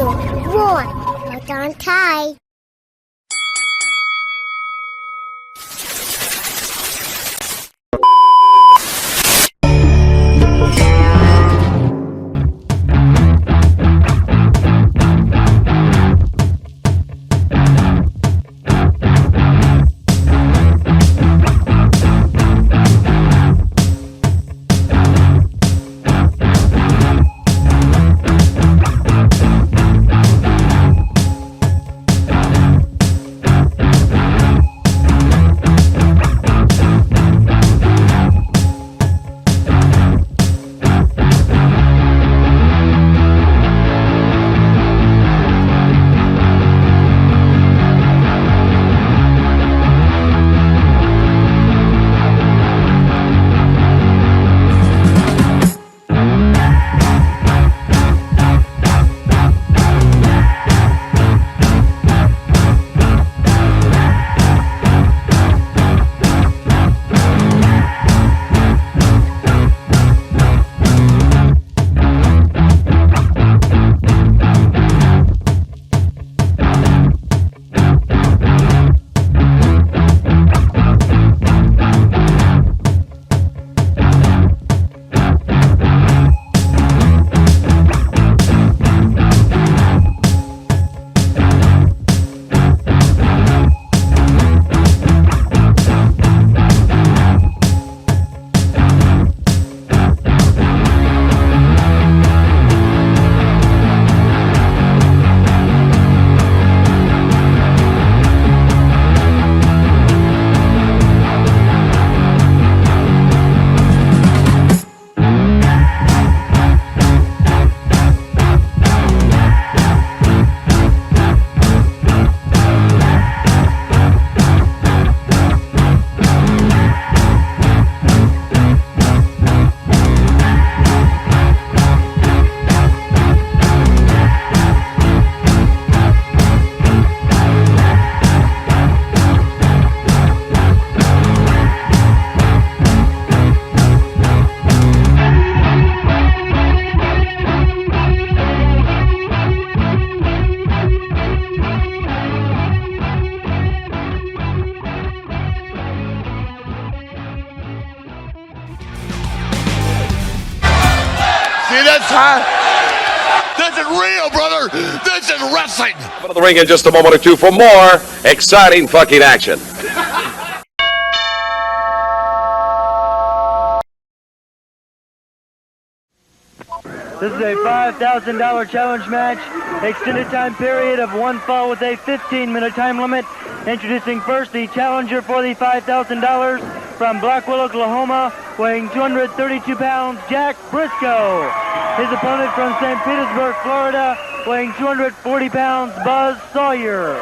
Roar. Hold on tight. This is real, brother. This is wrestling. Out of the ring in just a moment or two for more exciting fucking action. This is a $5,000 challenge match. Extended time period of one fall with a 15-minute time limit. Introducing first the challenger for the $5,000 from Blackwell, Oklahoma, weighing 232 pounds, Jack Brisco. His opponent from St. Petersburg, Florida, weighing 240 pounds, Buzz Sawyer.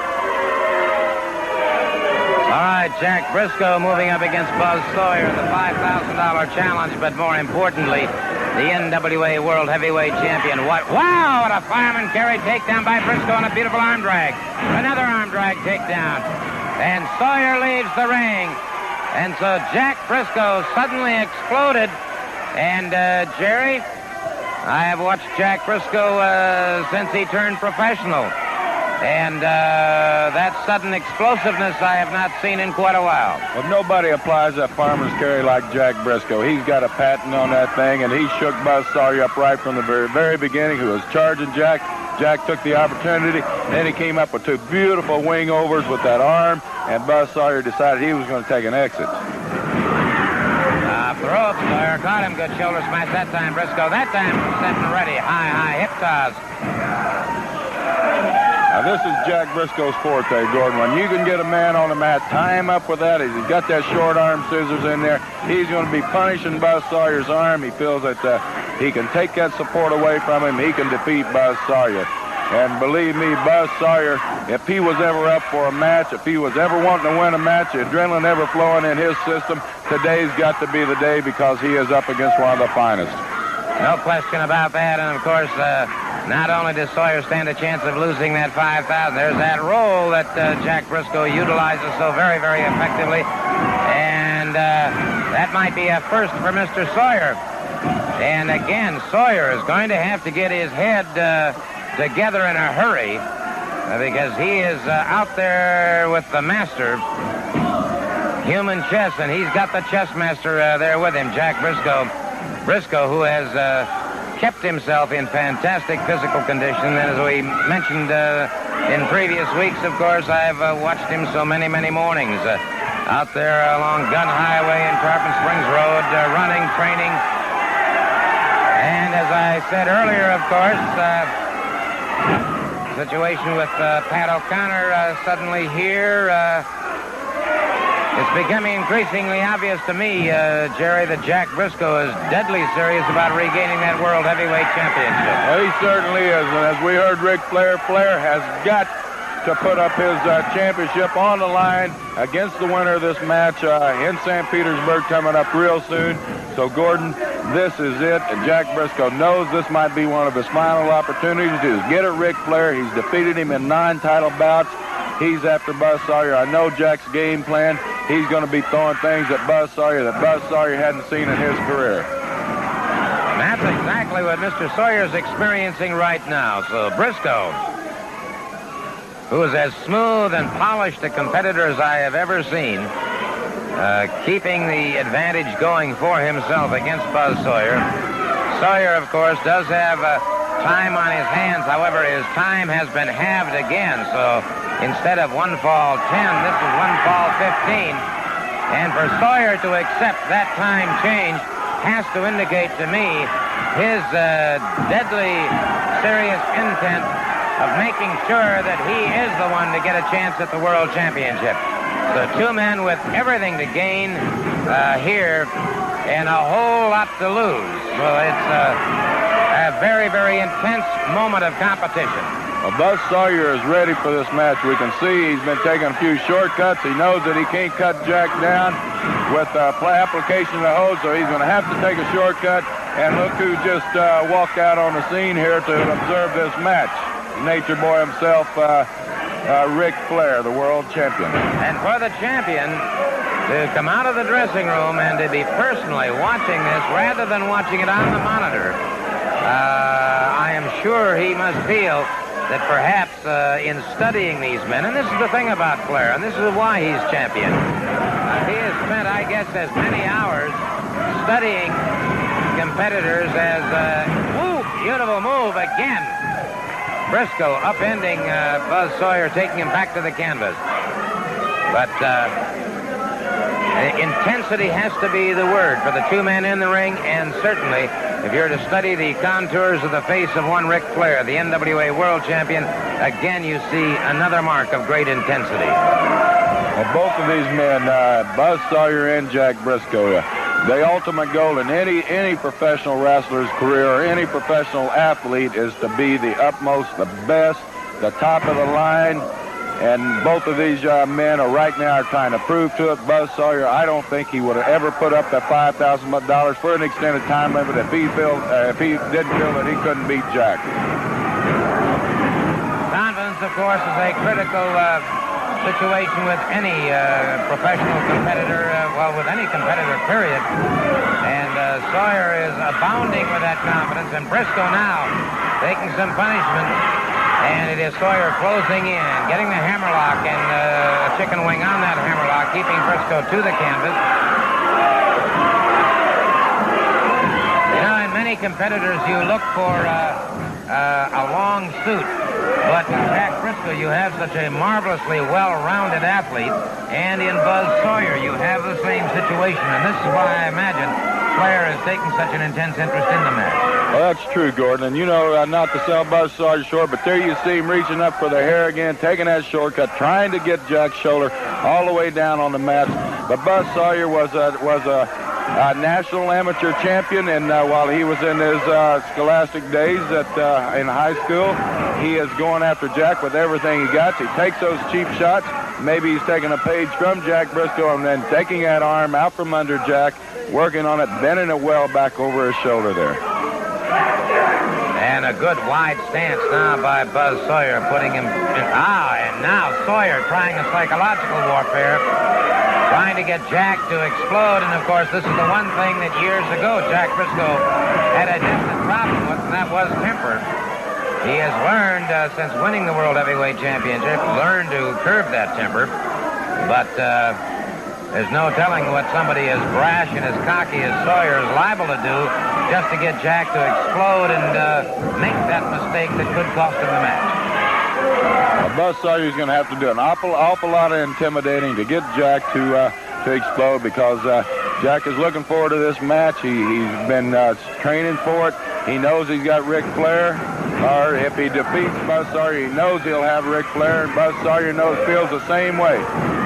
All right, Jack Brisco moving up against Buzz Sawyer, the $5,000 challenge, but more importantly, the NWA World Heavyweight Champion. Wow, what a fireman carry takedown by Brisco and a beautiful arm drag. Another arm drag takedown. And Sawyer leaves the ring. And so Jack Brisco suddenly exploded. And Jerry, I have watched Jack Brisco since he turned professional. And that sudden explosiveness I have not seen in quite a while. Well, nobody applies that fireman's carry like Jack Brisco. He's got a patent on that thing, and he shook Buzz Sawyer up right from the very beginning, who was charging Jack. Jack took the opportunity, then he came up with two beautiful wing overs with that arm, and Buzz Sawyer decided he was going to take an exit. Off the ropes, Sawyer caught him. Good shoulder smash that time, Brisco. That time set and ready. High hip toss. Now, this is Jack Brisco's forte, Gordon. When you can get a man on the mat, tie him up with that. He's got that short arm scissors in there. He's going to be punishing Buzz Sawyer's arm. He feels that he can take that support away from him. He can defeat Buzz Sawyer. And believe me, Buzz Sawyer, if he was ever up for a match, if he was ever wanting to win a match, the adrenaline ever flowing in his system, today's got to be the day because he is up against one of the finest. No question about that. And, of course, not only does Sawyer stand a chance of losing that $5,000, there's that roll that Jack Brisco utilizes so very, very effectively. And that might be a first for Mr. Sawyer. And again, Sawyer is going to have to get his head together in a hurry because he is out there with the master, human chess, and he's got the chess master there with him, Jack Brisco. Brisco, who has kept himself in fantastic physical condition. And as we mentioned in previous weeks, of course, I've watched him so many, many mornings out there along Gun Highway in Tarpon Springs Road, running, training. And as I said earlier, of course, situation with Pat O'Connor suddenly here. It's becoming increasingly obvious to me, Jerry, that Jack Brisco is deadly serious about regaining that World Heavyweight Championship. Well, he certainly is. And as we heard Ric Flair, Flair has got to put up his championship on the line against the winner of this match in St. Petersburg coming up real soon. So, Gordon, this is it. And Jack Brisco knows this might be one of his final opportunities to get at Ric Flair. He's defeated him in 9 title bouts. He's after Buzz Sawyer. I know Jack's game plan. He's going to be throwing things at Buzz Sawyer that Buzz Sawyer hadn't seen in his career. And that's exactly what Mr. Sawyer's experiencing right now. So Brisco, who is as smooth and polished a competitor as I have ever seen, keeping the advantage going for himself against Buzz Sawyer. Sawyer, of course, does have time on his hands. However, his time has been halved again. So instead of 1 fall 10, this is 1 fall 15. And for Sawyer to accept that time change has to indicate to me his deadly serious intent of making sure that he is the one to get a chance at the World Championship. So 2 men with everything to gain here and a whole lot to lose. So it's a very, very intense moment of competition. Well, Buzz Sawyer is ready for this match. We can see he's been taking a few shortcuts. He knows that he can't cut Jack down with application of the hose, so he's going to have to take a shortcut. And look who just walked out on the scene here to observe this match. Nature Boy himself, Ric Flair, the world champion. And for the champion to come out of the dressing room and to be personally watching this rather than watching it on the monitor, I am sure he must feel that perhaps in studying these men, and this is the thing about Flair, and this is why he's champion, he has spent, I guess, as many hours studying competitors as, beautiful move again. Brisco upending Buzz Sawyer, taking him back to the canvas. But intensity has to be the word for the 2 men in the ring, and certainly if you're to study the contours of the face of one Ric Flair, the NWA World Champion, again you see another mark of great intensity. Well, both of these men, Buzz Sawyer and Jack Brisco, the ultimate goal in any professional wrestler's career or any professional athlete is to be the utmost, the best, the top of the line. And both of these men are right now trying to prove to it. Buzz Sawyer, I don't think he would have ever put up that $5,000 for an extended time limit if he didn't feel that he couldn't beat Jack. Confidence, of course, is a critical situation with any professional competitor, with any competitor, period. And Sawyer is abounding with that confidence, and Brisco now taking some punishment. And it is Sawyer closing in, getting the hammerlock and a chicken wing on that hammerlock, keeping Brisco to the canvas. You know, in many competitors, you look for a long suit. But in Jack Brisco, you have such a marvelously well-rounded athlete. And in Buzz Sawyer, you have the same situation. And this is why I imagine Flair is taking such an intense interest in the match. Well, that's true, Gordon. And, you know, not to sell Buzz Sawyer short, but there you see him reaching up for the hair again, taking that shortcut, trying to get Jack's shoulder all the way down on the mat. But Buzz Sawyer was a national amateur champion, and while he was in his scholastic days in high school, he is going after Jack with everything he got. He takes those cheap shots. Maybe he's taking a page from Jack Brisco and then taking that arm out from under Jack, working on it, bending it well back over his shoulder there. And a good wide stance now by Buzz Sawyer, putting him in. And now Sawyer trying a psychological warfare, trying to get Jack to explode. And, of course, this is the one thing that years ago Jack Brisco had a distant problem with, and that was temper. He has learned, since winning the World Heavyweight Championship, learned to curb that temper. But there's no telling what somebody as brash and as cocky as Sawyer is liable to do just to get Jack to explode and make that mistake that could cost him the match. Buzz Sawyer's going to have to do an awful lot of intimidating to get Jack to explode, because Jack is looking forward to this match. He's been training for it. He knows he's got Ric Flair. Or if he defeats Buzz Sawyer, he knows he'll have Ric Flair, and Buzz Sawyer feels the same way.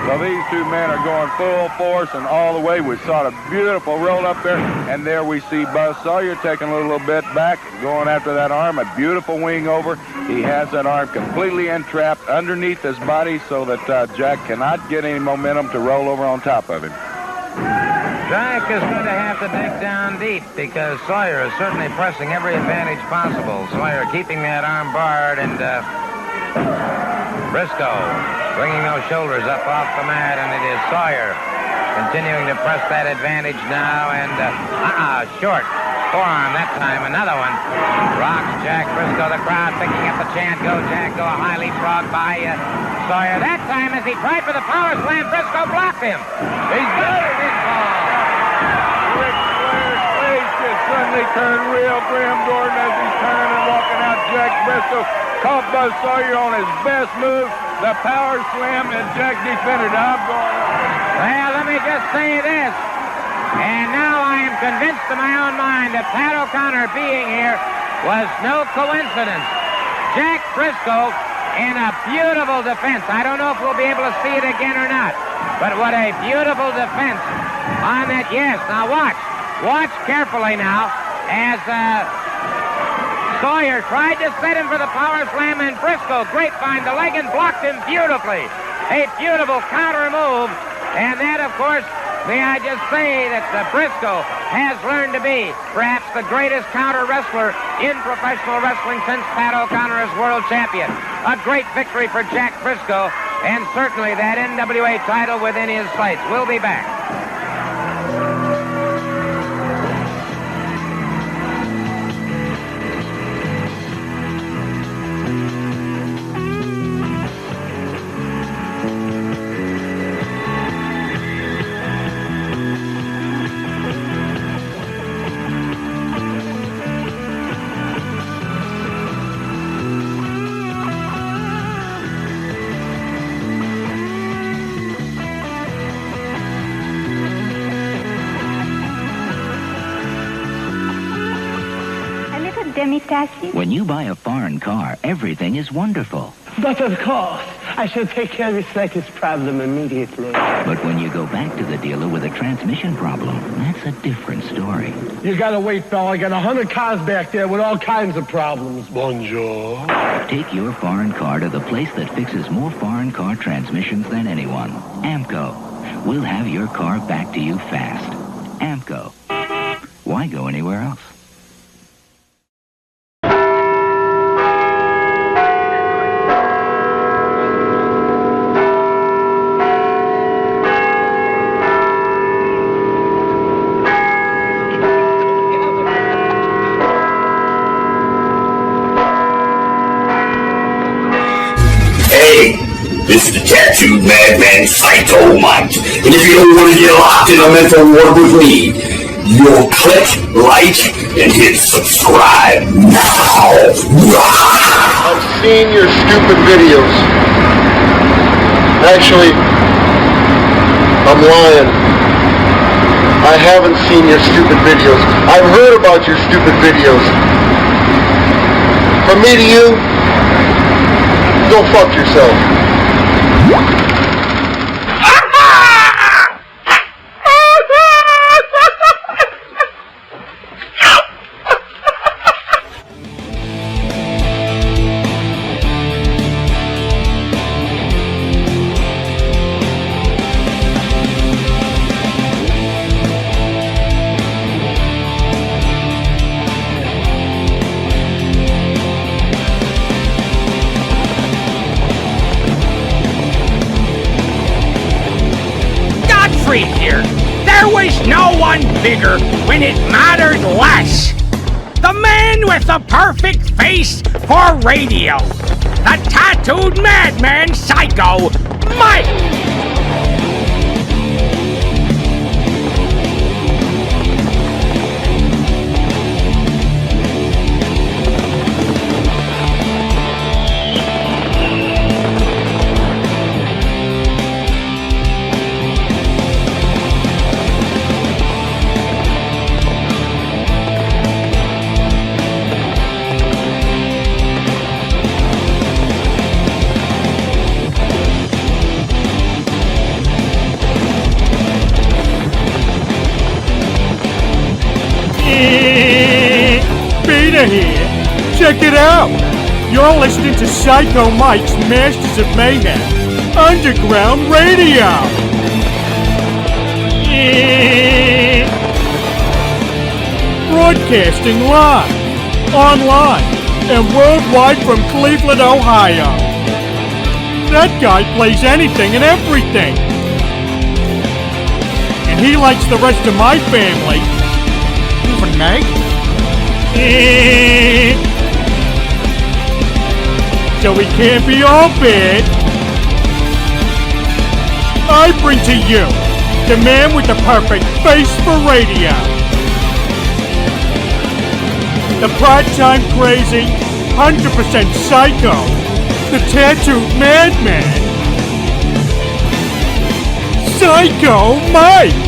So these two men are going full force and all the way. We saw a beautiful roll up there, and there we see Buzz Sawyer taking a little bit back, going after that arm, a beautiful wing over. He has that arm completely entrapped underneath his body so that Jack cannot get any momentum to roll over on top of him. Jack is going to have to dig down deep because Sawyer is certainly pressing every advantage possible. Sawyer keeping that arm barred, and Brisco bringing those shoulders up off the mat, and it is Sawyer continuing to press that advantage now, and short forearm that time, another one. Rocks Jack Brisco, the crowd picking up the chant, go Jack, go, a high leapfrog by Sawyer. That time as he tried for the power slam, Brisco blocked him. He's got it, his ball. Ric Flair's face just suddenly turned real grim, Gordon, as he's turning and walking out. Jack Brisco caught Buzz Sawyer on his best move, the power slam, and Jack defended. I'm going on. Well, let me just say this, and now I am convinced in my own mind that Pat O'Connor being here was no coincidence. Jack Brisco in a beautiful defense. I don't know if we'll be able to see it again or not, but what a beautiful defense on that. Yes, now watch carefully now as Sawyer tried to set him for the power slam, and Brisco grapevine the leg and blocked him beautifully. A beautiful counter move, and that, of course, may I just say that Brisco has learned to be perhaps the greatest counter wrestler in professional wrestling since Pat O'Connor is world champion. A great victory for Jack Brisco, and certainly that NWA title within his sights. We'll be back. When you buy a foreign car, everything is wonderful. But of course, I shall take care of the slightest problem immediately. But when you go back to the dealer with a transmission problem, that's a different story. You gotta wait, fella. I got 100 cars back there with all kinds of problems. Bonjour. Take your foreign car to the place that fixes more foreign car transmissions than anyone. Amco. We'll have your car back to you fast. Amco. Why go anywhere else? This is the tattooed madman Psycho Mike. And if you don't want to get locked in a mental ward with me, you'll click like and hit subscribe now. I've seen your stupid videos. Actually, I'm lying. I haven't seen your stupid videos. I've heard about your stupid videos. From me to you, go fuck yourself. Here. There was no one bigger when it mattered less. the man with the perfect face for radio, the tattooed madman psycho, Mike! Beta here. Check it out. You're listening to Psycho Mike's Masters of Mayhem Underground Radio. Broadcasting live, online, and worldwide from Cleveland, Ohio. That guy plays anything and everything. And he likes the rest of my family. Even Meg? So we can't be all bad. I bring to you the man with the perfect face for radio, the part-time crazy, 100% psycho, the tattooed madman, Psycho Mike.